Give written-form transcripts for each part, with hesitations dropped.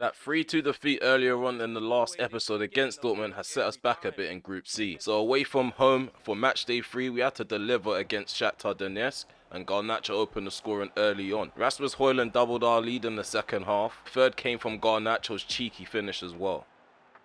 That 3-2 defeat earlier on in the last episode against Dortmund has set us back a bit in Group C. So away from home for Matchday 3, we had to deliver against Shakhtar Donetsk, and Garnacho opened the scoring early on. Rasmus Højlund doubled our lead in the second half. Third came from Garnacho's cheeky finish as well.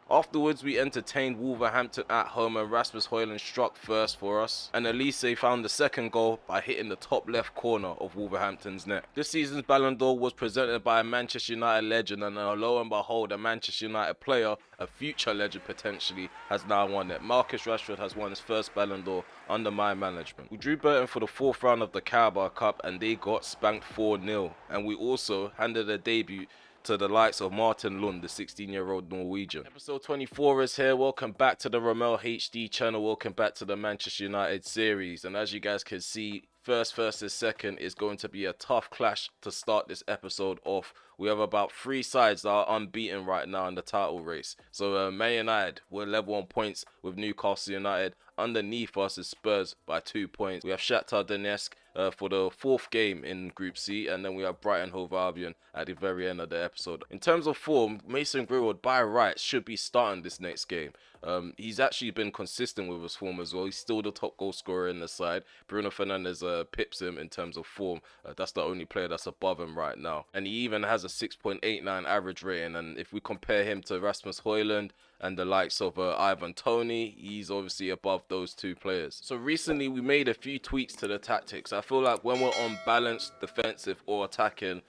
Afterwards, we entertained Wolverhampton at home and Rasmus Højlund struck first for us. And Elise found the second goal by hitting the top left corner of Wolverhampton's net. This season's Ballon d'Or was presented by a Manchester United legend, and lo and behold, a Manchester United player, a future legend potentially, has now won it. Marcus Rashford has won his first Ballon d'Or under my management. We drew Burton for the fourth round of the Carabao Cup and they got spanked 4-0. And we also handed a debut to the likes of Martin Lund, the 16-year-old Norwegian. Episode 24 is here. Welcome back to the RemelHD channel. Welcome back to the Manchester United series. And as you guys can see, first versus second is going to be a tough clash to start this episode off. We have about 3 sides that are unbeaten right now in the title race. So Man United, we're level on points with Newcastle United. Underneath us is Spurs by 2 points. We have Shakhtar Donetsk for the 4th game in Group C, and then we have Brighton Hove Albion at the very end of the episode. In terms of form, Mason Greenwood by rights should be starting this next game. He's actually been consistent with his form as well. He's still the top goal scorer in the side. Bruno Fernandes pips him in terms of form. That's the only player that's above him right now. And he even has a 6.89 average rating. And if we compare him to Rasmus Højlund and the likes of Ivan Toney, he's obviously above those 2 players. So recently we made a few tweaks to the tactics. I feel like when we're on balanced defensive or attacking,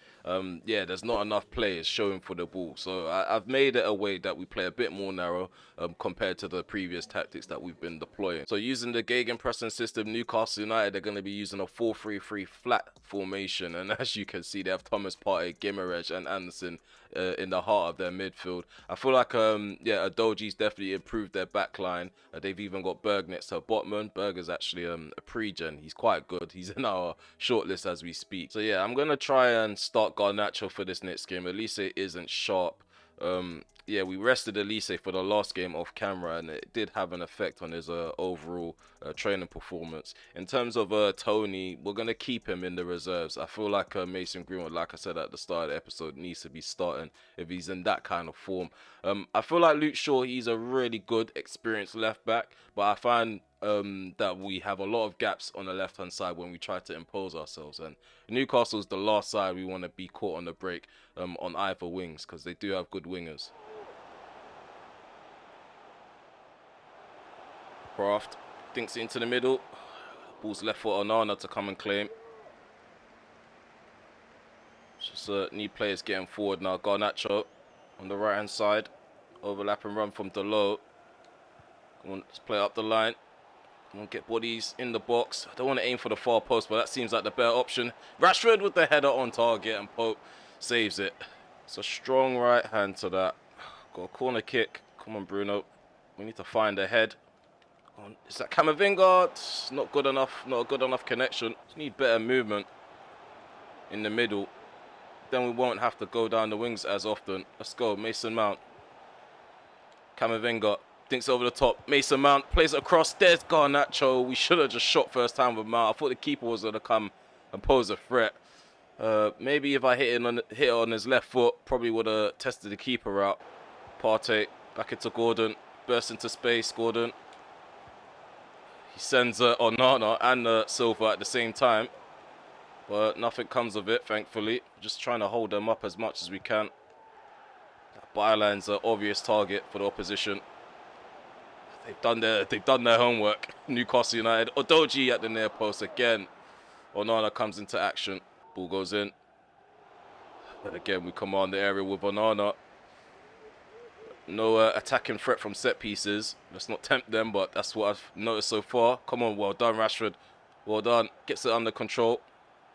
there's not enough players showing for the ball. So I've made it a way that we play a bit more narrow compared to the previous tactics that we've been deploying. So using the gegenpressing system, Newcastle United, they're going to be using a 4-3-3 flat formation. And as you can see, they have Thomas Partey, Gimerez and Anderson in the heart of their midfield. I feel like Adoji's definitely improved their backline. They've even got Berg next to Botman. Berg is actually a pre-gen. He's quite good. He's in our shortlist as we speak. So yeah, I'm gonna try and start Garnacho for this next game. Elise isn't sharp. We rested Elise for the last game off camera, and it did have an effect on his overall training performance. In terms of Tony, we're going to keep him in the reserves. I feel like Mason Greenwood, like I said at the start of the episode, needs to be starting if he's in that kind of form. I feel like Luke Shaw, he's a really good, experienced left back, but I find that we have a lot of gaps on the left hand side when we try to impose ourselves, and Newcastle's the last side we want to be caught on the break on either wings, because they do have good wingers. Craft dinks it into the middle. Ball's left for Onana to come and claim. Just need players getting forward now. Garnacho on the right hand side. Overlap and run from Delo. Come on, let's play up the line. Come on, get bodies in the box. I don't want to aim for the far post, but that seems like the better option. Rashford with the header on target, and Pope saves it. It's a strong right hand to that. Got a corner kick. Come on, Bruno. We need to find a head. Is that Camavinga? It's not good enough. Not a good enough connection. Just need better movement in the middle. Then we won't have to go down the wings as often. Let's go, Mason Mount. Camavinga thinks over the top. Mason Mount plays it across. There's Garnacho. We should have just shot first time with Mount. I thought the keeper was going to come and pose a threat. Maybe if I hit it on his left foot, probably would have tested the keeper out. Partey back into Gordon. Burst into space, Gordon. He sends Onana and Silva at the same time. But nothing comes of it, thankfully. Just trying to hold them up as much as we can. That byline's an obvious target for the opposition. They've done their homework. Newcastle United. Odoji at the near post again. Onana comes into action. Ball goes in. And again, we command the area with Onana. No attacking threat from set pieces. Let's not tempt them, but that's what I've noticed so far. Come on, well done, Rashford. Well done. Gets it under control.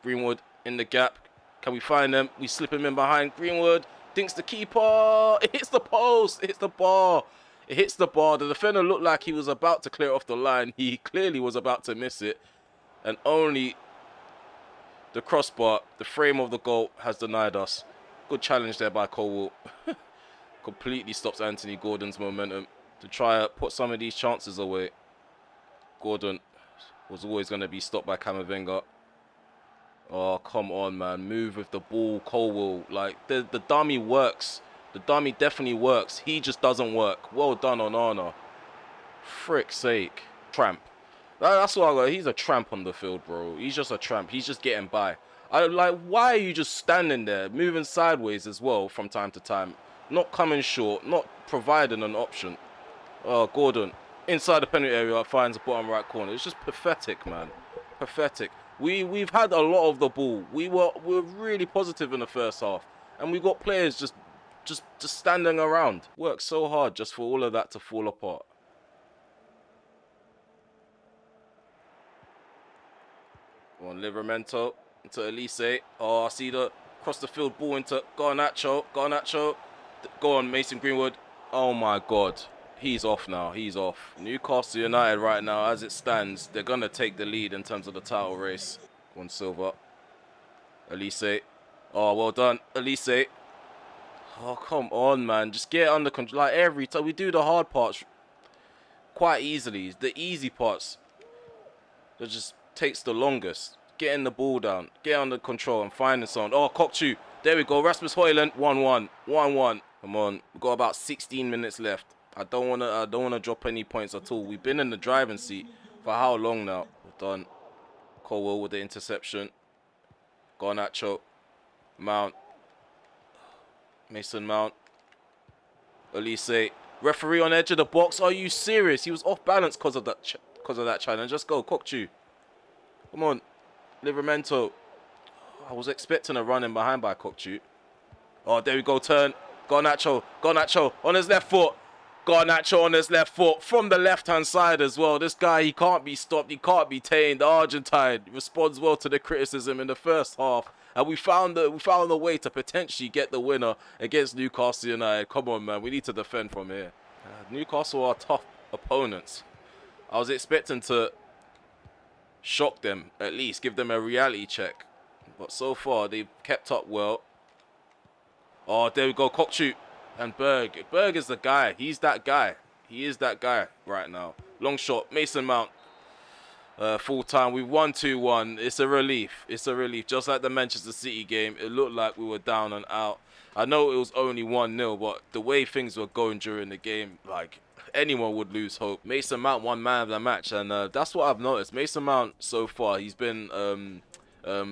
Greenwood in the gap. Can we find them? We slip him in behind. Greenwood dinks the keeper. It hits the post. It hits the bar. It hits the bar. The defender looked like he was about to clear off the line. He clearly was about to miss it. And only the crossbar, the frame of the goal, has denied us. Good challenge there by Colwell. Completely stops Anthony Gordon's momentum to try to put some of these chances away. Gordon was always going to be stopped by Camavinga. Oh, come on, man. Move with the ball, Colwell. Like, the dummy works The dummy definitely works. He just doesn't work. Well done on Arna. Frick's sake. Tramp. That's what I got. He's a tramp on the field, bro. He's just a tramp. He's just getting by. Why are you just standing there, moving sideways as well from time to time? Not coming short, not providing an option. Oh, Gordon. Inside the penalty area, finds the bottom right corner. It's just pathetic, man. Pathetic. We've had a lot of the ball. We were really positive in the first half. And we got players just standing around. Worked so hard just for all of that to fall apart. On Livramento into Elise. Oh, I see the cross the field ball into Garnacho. Garnacho. Go on, Mason Greenwood. Oh my God. He's off now. He's off. Newcastle United right now, as it stands, they're going to take the lead in terms of the title race. One Silva. Elise. Oh, well done. Elise. Oh, come on, man. Just get under control. Like every time we do the hard parts quite easily. The easy parts that just takes the longest. Getting the ball down, get under control and finding someone. Oh, Kokchu. There we go. Rasmus Højlund. 1-1. 1-1. Come on. We've got about 16 minutes left. I don't wanna drop any points at all. We've been in the driving seat for how long now? We're done. Colwell with the interception. Garnacho. Mount. Mason Mount. Elise. Referee on edge of the box. Are you serious? He was off balance because of that challenge. Let's go, Kokchu. Come on. Livramento. I was expecting a run in behind by Kokchu. Oh, there we go. Turn. Garnacho. Garnacho on his left foot. Garnacho on his left foot from the left-hand side as well. This guy, he can't be stopped. He can't be tamed. The Argentine responds well to the criticism in the first half. And we found a way to potentially get the winner against Newcastle United. Come on, man. We need to defend from here. Newcastle are tough opponents. I was expecting to shock them, at least. Give them a reality check. But so far, they've kept up well. Oh, there we go. Kokchu. And Berg. Berg is the guy. He's that guy. He is that guy right now. Long shot. Mason Mount. Full time. We won 2-1. It's a relief. It's a relief. Just like the Manchester City game, it looked like we were down and out. I know it was only 1-0, but the way things were going during the game, like, anyone would lose hope. Mason Mount won man of the match, and that's what I've noticed. Mason Mount, so far, he's been...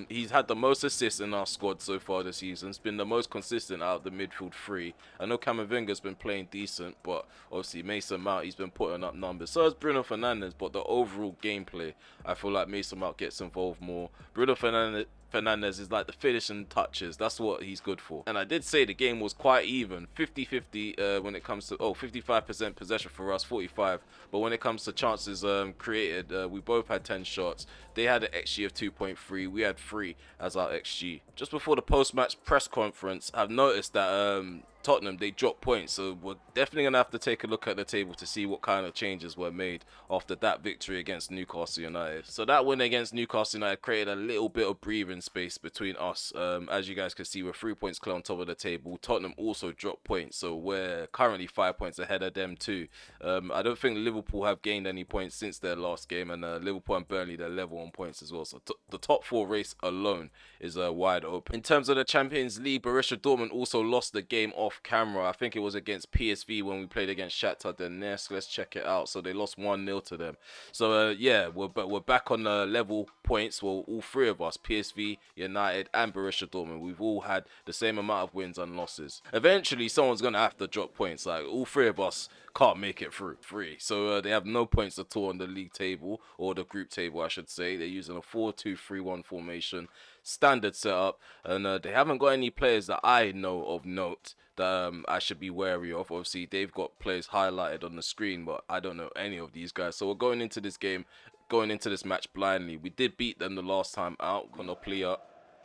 he's had the most assists in our squad so far this season. He's been the most consistent out of the midfield three. I know Camavinga's been playing decent, but obviously Mason Mount, he's been putting up numbers. So has Bruno Fernandes, but the overall gameplay, I feel like Mason Mount gets involved more. Bruno Fernandes is like the finishing touches. That's what he's good for. And I did say the game was quite even. 50-50 when it comes to... 55% possession for us, 45. But when it comes to chances created, we both had 10 shots. They had an XG of 2.3. We had 3 as our XG. Just before the post-match press conference, I've noticed that Tottenham, they dropped points. So we're definitely going to have to take a look at the table to see what kind of changes were made after that victory against Newcastle United. So that win against Newcastle United created a little bit of breathing space between us. As you guys can see, we're 3 points clear on top of the table. Tottenham also dropped points, so we're currently 5 points ahead of them too. I don't think Liverpool have gained any points since their last game, and Liverpool and Burnley, they're level on points as well. So the top 4 race alone is wide open. In terms of the Champions League, Borussia Dortmund also lost the game off camera. I think it was against PSV when we played against Shakhtar Donetsk. Let's check it out. So they lost 1-0 to them. So yeah, we're back on level points. Well, all 3 of us, PSV, United and Borussia Dortmund, we've all had the same amount of wins and losses. Eventually someone's gonna have to drop points. Like, all 3 of us can't make it through. So they have no points at all on the league table, or the group table I should say. They're using a 4-2-3-1 formation, standard setup, and they haven't got any players that I know of note that I should be wary of. Obviously they've got players highlighted on the screen, but I don't know any of these guys. So we're going into this game, going into this match blindly. We did beat them the last time out. Konoplia,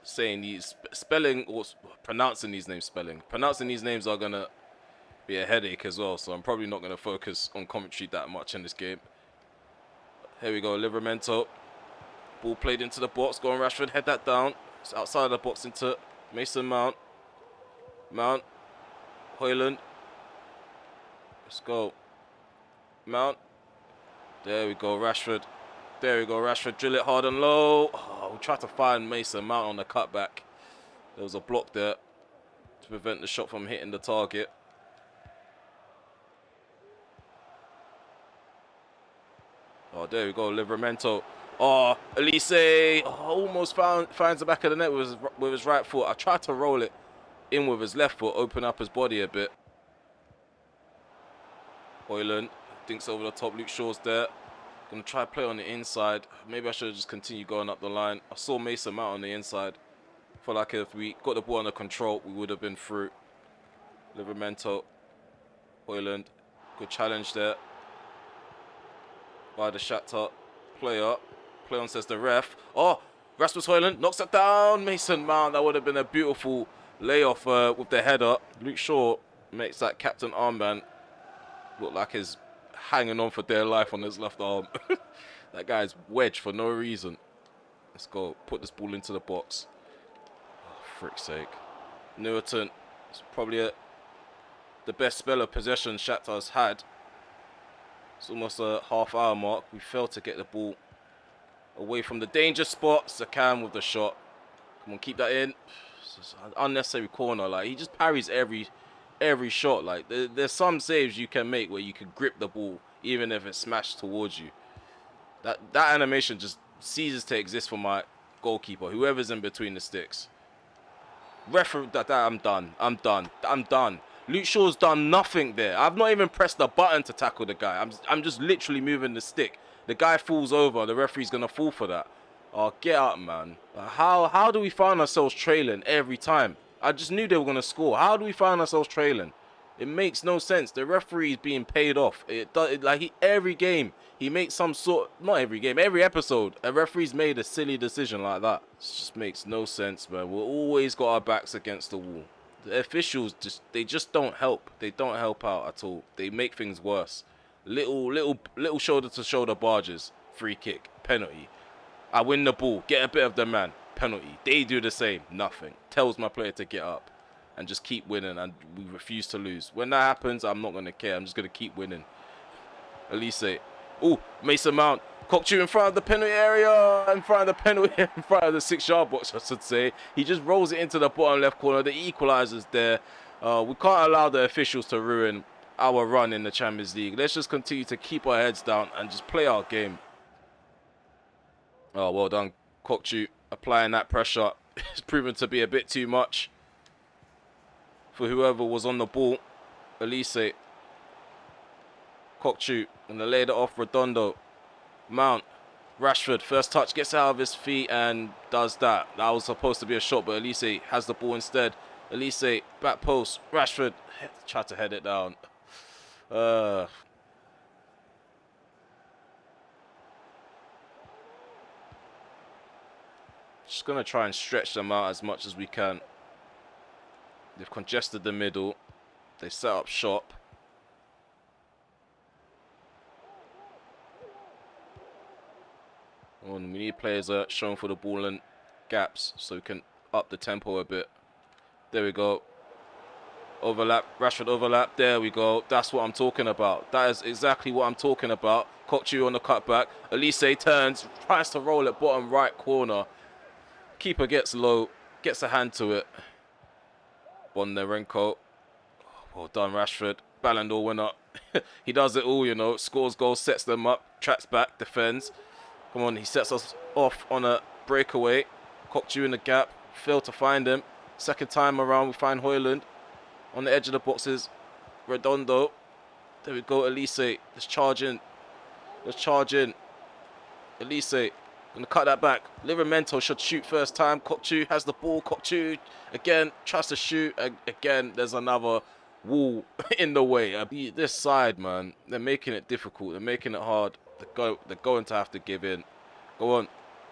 saying these spelling or pronouncing these names are gonna be a headache as well, so I'm probably not gonna focus on commentary that much in this game. Here we go. Livramento, ball played into the box. Go on, Rashford, head that down. It's outside of the box into Mason Mount. Højlund. Let's go. Mount. There we go, Rashford. Drill it hard and low. Oh, we tried to find Mason Mount on the cutback. There was a block there. to prevent the shot from hitting the target. Oh, there we go, Livramento. Oh, Elise almost finds the back of the net with his right foot. I tried to roll it in with his left foot, open up his body a bit. Hoyland dinks over the top. Luke Shaw's there. Gonna try to play on the inside. Maybe I should have just continued going up the line. I saw Mason Mount on the inside. Felt like if we got the ball under control, we would have been through. Livramento. Hoyland. Good challenge there by the Shakhtar player. Play on, says the ref. Oh, Rasmus Hoyland knocks it down. Mason Mount. That would have been a beautiful layoff with the header. Luke Shaw makes that captain armband look like he's hanging on for dear life on his left arm. That guy's wedged for no reason. Let's go. Put this ball into the box. Oh, frick's sake. Newerton is probably the best spell of possession Shakhtar's had. It's almost a half-hour mark. We failed to get the ball away from the danger spot. Sakan with the shot. Come on, keep that in. It's an unnecessary corner. Like, he just parries every shot. Like, there's some saves you can make where you can grip the ball even if it's smashed towards you. That animation just ceases to exist for my goalkeeper, whoever's in between the sticks. Referee, I'm done. Luke Shaw's done nothing there. I've not even pressed the button to tackle the guy. I'm just literally moving the stick. The guy falls over. The referee's gonna fall for that. Oh, get up, man. How do we find ourselves trailing every time? I just knew they were gonna score. How do we find ourselves trailing? It makes no sense. The referee's being paid off. Every game he makes some sort. Not every game. Every episode, a referee's made a silly decision like that. It just makes no sense, man. We're always got our backs against the wall. The officials just don't help. They don't help out at all. They make things worse. Little shoulder to shoulder barges. Free kick. Penalty. I win the ball. Get a bit of the man. Penalty. They do the same. Nothing. Tells my player to get up and just keep winning, and we refuse to lose. When that happens, I'm not going to care. I'm just going to keep winning. Elise. Oh, Mason Mount. Kokchu in front of the penalty area, in front of the 6-yard box, I should say. He just rolls it into the bottom left corner. The equalizer's there. We can't allow the officials to ruin our run in the Champions League. Let's just continue to keep our heads down and just play our game. Oh, well done, Kokchu, applying that pressure. It's proven to be a bit too much for whoever was on the ball. Elise. Kokchu, and they laid it off Redondo. Mount, Rashford, first touch, gets out of his feet and does that. That was supposed to be a shot, but Elise has the ball instead. Elise, back post, Rashford, tried to head it down. Just going to try and stretch them out as much as we can. They've congested the middle. They set up shop. We need players showing for the ball and gaps so we can up the tempo a bit. There we go. Overlap. Rashford overlap. There we go. That's what I'm talking about. That is exactly what I'm talking about. Kokchu on the cutback. Elise turns. Tries to roll it bottom right corner. Keeper gets low. Gets a hand to it. Bondarenko. Well done, Rashford. Ballon d'Or winner. He does it all, you know. Scores goals, sets them up. Tracks back. Defends. Come on, he sets us off on a breakaway. Kokchu in the gap. Failed to find him. Second time around, we find Hoyland. On the edge of the boxes. Redondo. There we go, Elise. Let's charge in. Let's charge in. Elise. Gonna cut that back. Livramento should shoot first time. Kokchu has the ball. Kokchu again tries to shoot. Again, there's another wall in the way. This side, man, they're making it difficult. They're making it hard. They're going to have to give in. Go on.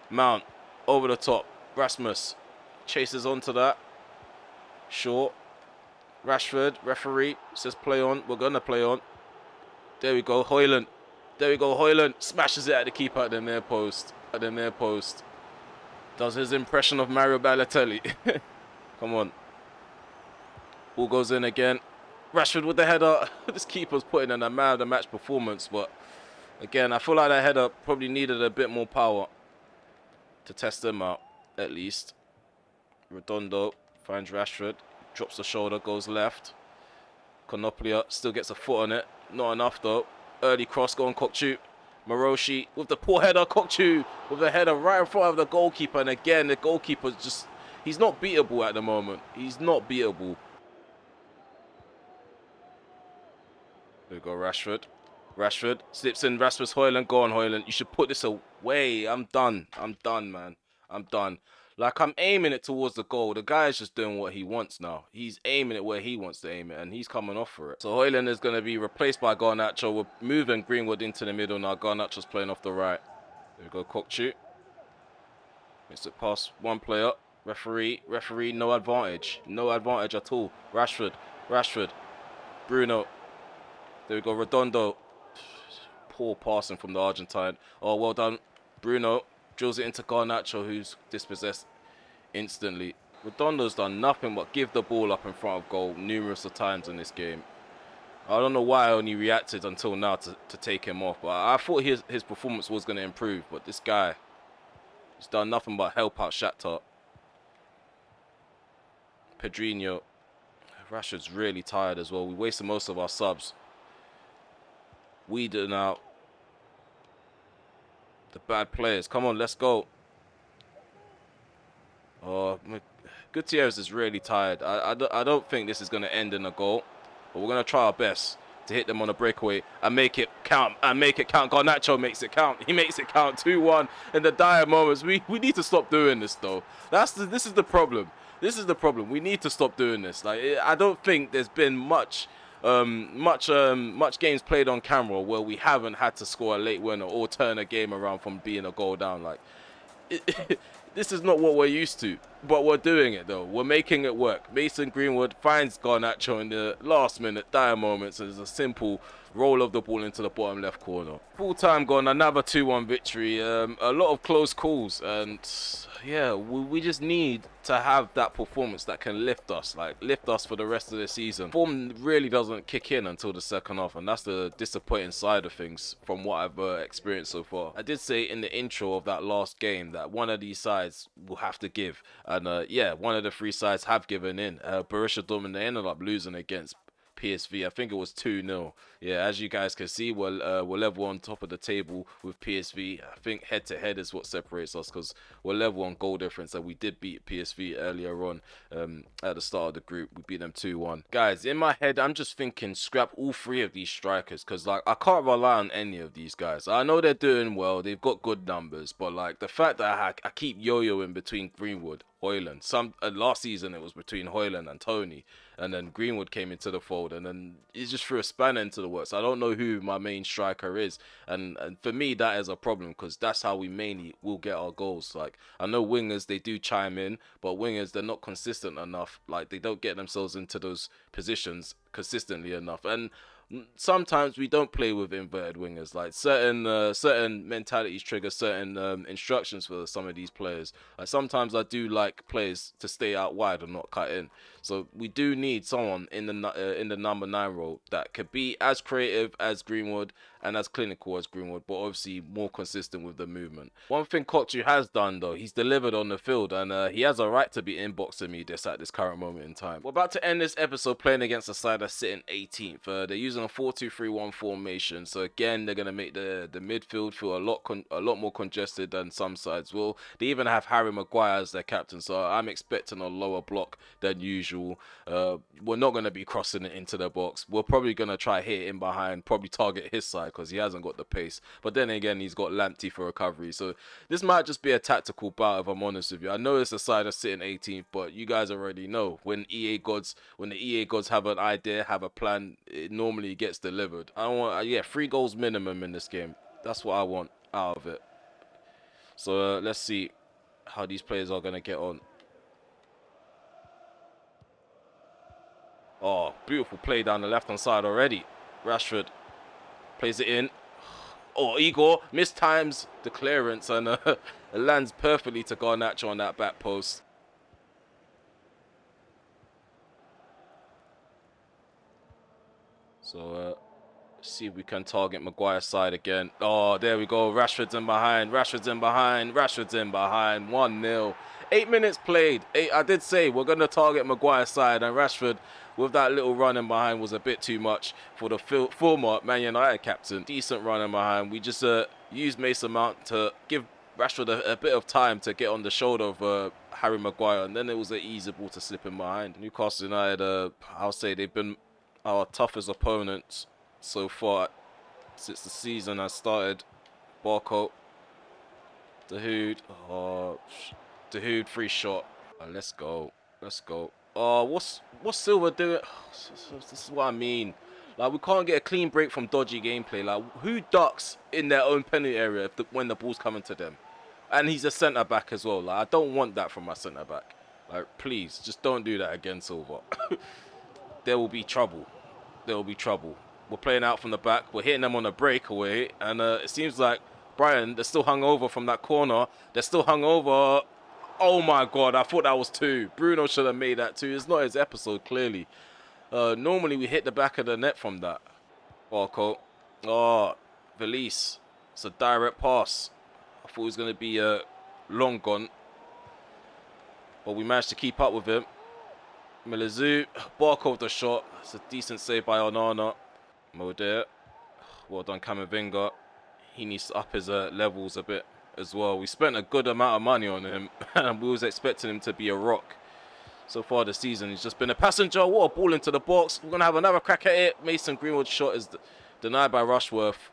Mount. Over the top. Rasmus. Chases onto that. Short. Rashford. Referee. Says play on. We're going to play on. There we go. Hoyland. There we go. Hoyland. Smashes it at the keeper at the near post. At the near post. Does his impression of Mario Balotelli. Come on. Ball goes in again. Rashford with the header. This keeper's putting in a man of the match performance, but again, I feel like that header probably needed a bit more power to test them out, at least. Redondo finds Rashford. Drops the shoulder, goes left. Konoplia still gets a foot on it. Not enough though. Early cross, going Kokchu. Maroshi with the poor header. Kokchu with the header right in front of the goalkeeper. And again, the goalkeeper's just... He's not beatable at the moment. He's not beatable. There we go, Rashford. Rashford slips in Rasmus Højlund. Go on, Højlund. You should put this away. I'm done. I'm done, man. I'm done. Like, I'm aiming it towards the goal. The guy is just doing what he wants now. He's aiming it where he wants to aim it, and he's coming off for it. So Højlund is going to be replaced by Garnacho. We're moving Greenwood into the middle now. Garnacho's playing off the right. There we go, Kokchu. Makes it past one player. Referee, no advantage. No advantage at all. Rashford. Bruno. There we go, Redondo. Poor passing from the Argentine. Oh, well done. Bruno drills it into Garnacho, who's dispossessed instantly. Redondo's done nothing but give the ball up in front of goal numerous of times in this game. I don't know why I only reacted until now to take him off, but I thought his performance was going to improve, but this guy has done nothing but help out Shakhtar. Pedrinho. Rashford's really tired as well. We wasted most of our subs. Weeding out the bad players. Come on, let's go. Oh, Gutierrez is really tired. I don't think this is going to end in a goal, but we're going to try our best to hit them on a breakaway and make it count. Garnacho makes it count. He makes it count. 2-1 in the dire moments. We need to stop doing this though. This is the problem. This is the problem. We need to stop doing this. Like, I don't think there's been much games played on camera where we haven't had to score a late winner or turn a game around from being a goal down. Like, this is not what we're used to, but we're doing it though. We're making it work. Mason Greenwood finds Garnacho in the last minute dire moments, and there's a simple roll of the ball into the bottom left corner. Full time gone, another 2-1 victory. A lot of close calls, and yeah, we just need to have that performance that can lift us for the rest of the season. Form really doesn't kick in until the second half, and that's the disappointing side of things from what I've experienced so far. I did say in the intro of that last game that one of these sides will have to give, and yeah, one of the three sides have given in. Borussia Dortmund, they ended up losing against PSV. I think it was 2-0. Yeah, as you guys can see, we're level on top of the table with PSV. I think head to head is what separates us, because we're level on goal difference, and we did beat PSV earlier on at the start of the group. We beat them 2-1. Guys, in my head, I'm just thinking scrap all three of these strikers, because like I can't rely on any of these guys. I know they're doing well, they've got good numbers, but like the fact that I keep yo-yoing between Greenwood, Højlund. Last season it was between Højlund and Tony, and then Greenwood came into the fold, and then he just threw a spanner into the works. I don't know who my main striker is, and for me that is a problem, because that's how we mainly will get our goals. Like, I know wingers, they do chime in, but wingers, they're not consistent enough. Like, they don't get themselves into those positions consistently enough, and sometimes we don't play with inverted wingers. Like, certain mentalities trigger certain instructions for some of these players. Like, sometimes I do like players to stay out wide and not cut in. So we do need someone in the number 9 role that could be as creative as Greenwood and as clinical as Greenwood, but obviously more consistent with the movement. One thing Kokchu has done though, he's delivered on the field, and he has a right to be inboxing me at this current moment in time. We're about to end this episode playing against a side that's sitting 18th. They're using a 4-2-3-1 formation, so again they're gonna make the midfield feel a lot more congested than some sides will. They even have Harry Maguire as their captain, so I'm expecting a lower block than usual. We're not going to be crossing it into the box. We're probably going to try hit in behind, probably target his side, because he hasn't got the pace. But then again, he's got Lamptey for recovery. So this might just be a tactical bout, if I'm honest with you. I know it's a side that's sitting 18th, but you guys already know when the EA gods have an idea, have a plan, it normally gets delivered. I want 3 goals minimum in this game. That's what I want out of it. So let's see how these players are going to get on. Oh, beautiful play down the left-hand side already. Rashford plays it in. Oh, Igor mistimes the clearance, and it lands perfectly to Garnacho on that back post. So See if we can target Maguire's side again. Oh, there we go. Rashford's in behind. Rashford's in behind. Rashford's in behind. 1-0. 8 minutes played. I did say we're going to target Maguire's side, and Rashford, with that little run in behind, was a bit too much for the former Man United captain. Decent run in behind. We just used Mason Mount to give Rashford a bit of time to get on the shoulder of Harry Maguire, and then it was an easy ball to slip in behind. Newcastle United, I'll say they've been our toughest opponents so far since the season has started. Barco, Dahoud, Dahoud, free shot. Let's go. Oh, what's Silva doing? This is what I mean. Like, we can't get a clean break from dodgy gameplay. Like, who ducks in their own penalty area when the ball's coming to them? And he's a centre back as well. Like, I don't want that from my centre back. Like, please, just don't do that again, Silva. There will be trouble. We're playing out from the back. We're hitting them on a breakaway. And it seems like Brighton, they're still hungover from that corner. They're still hungover. Oh, my God. I thought that was 2. Bruno should have made that 2. It's not his episode, clearly. Normally, we hit the back of the net from that. Barco. Oh, Valise. It's a direct pass. I thought it was going to be long gone. But we managed to keep up with him. Milizu. Barco with the shot. It's a decent save by Onana. Modere. Well done, Camavinga. He needs to up his levels a bit as well. We spent a good amount of money on him, and we was expecting him to be a rock. So far this season, he's just been a passenger. What a ball into the box. We're going to have another crack at it. Mason Greenwood's shot is denied by Rushworth.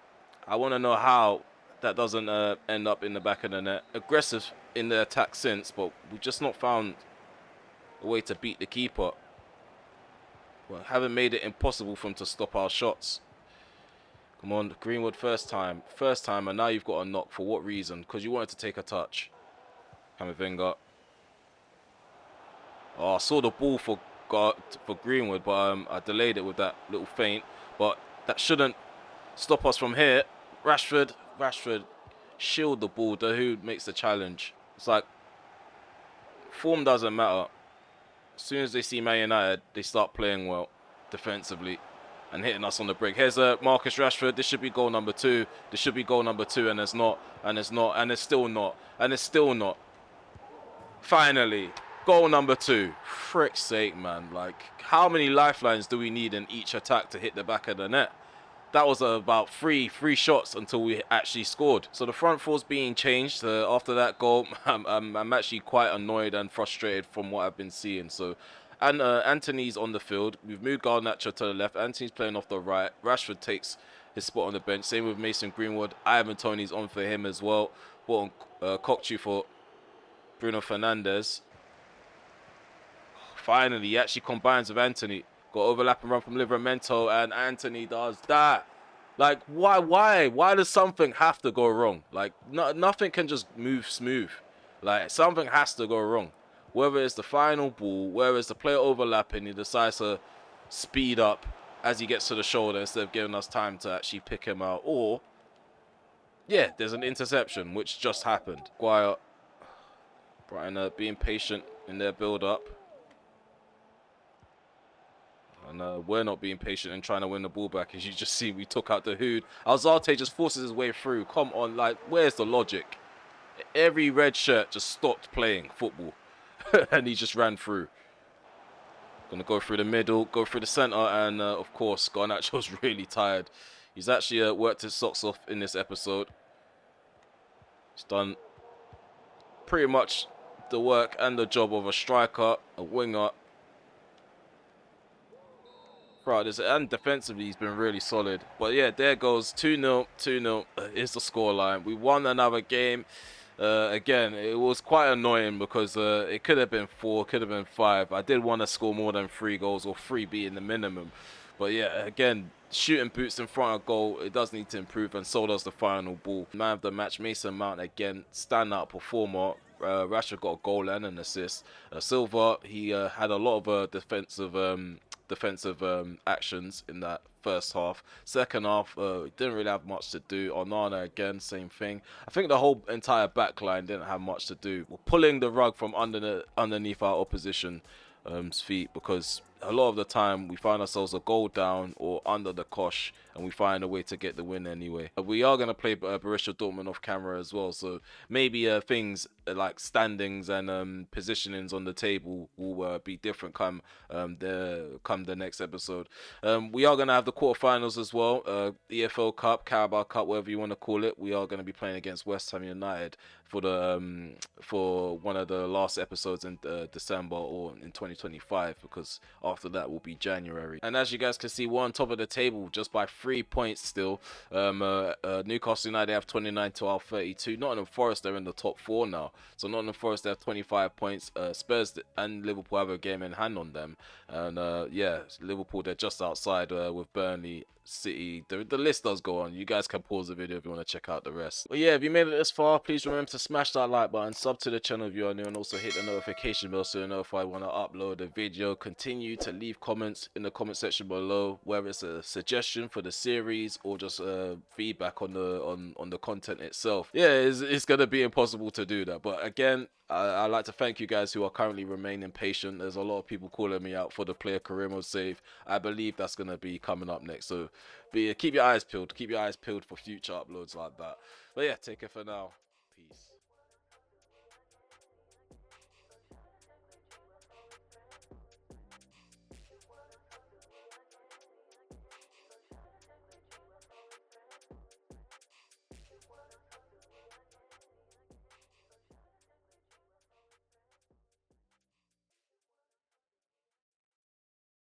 I want to know how that doesn't end up in the back of the net. Aggressive in the attack since, but we've just not found a way to beat the keeper. We haven't made it impossible for him to stop our shots. Come on, Greenwood, first time, and now you've got a knock. For what reason? Because you wanted to take a touch. Camavinga. Oh, I saw the ball for Greenwood, but I delayed it with that little feint. But that shouldn't stop us from here. Rashford, shield the ball. Dahoud makes the challenge. It's like, form doesn't matter. As soon as they see Man United, they start playing well defensively and hitting us on the break. Here's Marcus Rashford. This should be goal number 2. And it's not. And it's still not. Finally, goal number 2. Frick's sake, man. Like, how many lifelines do we need in each attack to hit the back of the net? That was about three shots until we actually scored. So the front four's being changed after that goal. I'm actually quite annoyed and frustrated from what I've been seeing. So, and Anthony's on the field. We've moved Garnacho to the left. Anthony's playing off the right. Rashford takes his spot on the bench. Same with Mason Greenwood. Ivan Toney's on for him as well. Bought on Kokchu for Bruno Fernandes. Finally, he actually combines with Anthony. Got overlap and run from Livramento, and Anthony does that. Like, why? Why does something have to go wrong? Like, nothing can just move smooth. Like, something has to go wrong. Whether it's the final ball, whether it's the player overlapping, he decides to speed up as he gets to the shoulder instead of giving us time to actually pick him out. Or, yeah, there's an interception, which just happened. Guire, Brighton being patient in their build-up. And we're not being patient and trying to win the ball back. As you just see, we took out Dahoud. Alzate just forces his way through. Come on, like, where's the logic? Every red shirt just stopped playing football. And he just ran through. Gonna go through the middle, go through the centre. And, of course, Garnacho's really tired. He's actually worked his socks off in this episode. He's done pretty much the work and the job of a striker, a winger. Right, and defensively he's been really solid. But yeah, there goes 2-0, 2-0 is the scoreline. We won another game. Again, it was quite annoying because it could have been 4, could have been 5. I did want to score more than 3 goals, or 3 being the minimum. But yeah, again, shooting boots in front of goal, it does need to improve, and so does the final ball. Man of the match, Mason Mount, again, standout performer. Rashford got a goal and an assist. Silva, he had a lot of defensive actions in that first half. Second half, didn't really have much to do. Onana again, same thing. I think the whole entire back line didn't have much to do. We're pulling the rug from underneath our opposition's feet because a lot of the time we find ourselves a goal down or under the cosh, and we find a way to get the win anyway. We are going to play Borussia Dortmund off camera as well, so maybe things like standings and positionings on the table will be different come the next episode. We are going to have the quarterfinals as well, EFL Cup, Carabao Cup, whatever you want to call it. We are going to be playing against West Ham United for one of the last episodes in December or in 2025, because after that will be January. And as you guys can see, we're on top of the table just by 3 points still. Newcastle United have 29 to our 32. Nottingham Forest are in the top 4 now. So Nottingham Forest have 25 points. Spurs and Liverpool have a game in hand on them. And yeah, Liverpool, they're just outside with Burnley, City. The list does go on. You guys can pause the video if you want to check out the rest. But yeah, if you made it this far, please remember to smash that like button, sub to the channel if you are new, and also hit the notification bell so you know if I want to upload a video. Continue to leave comments in the comment section below, whether it's a suggestion for the series or just feedback on the content itself. Yeah, it's gonna be impossible to do that, but again, I'd like to thank you guys who are currently remaining patient. There's a lot of people calling me out for the player career mode save. I believe that's going to be coming up next. So keep your eyes peeled. Keep your eyes peeled for future uploads like that. But yeah, take care for now. Peace.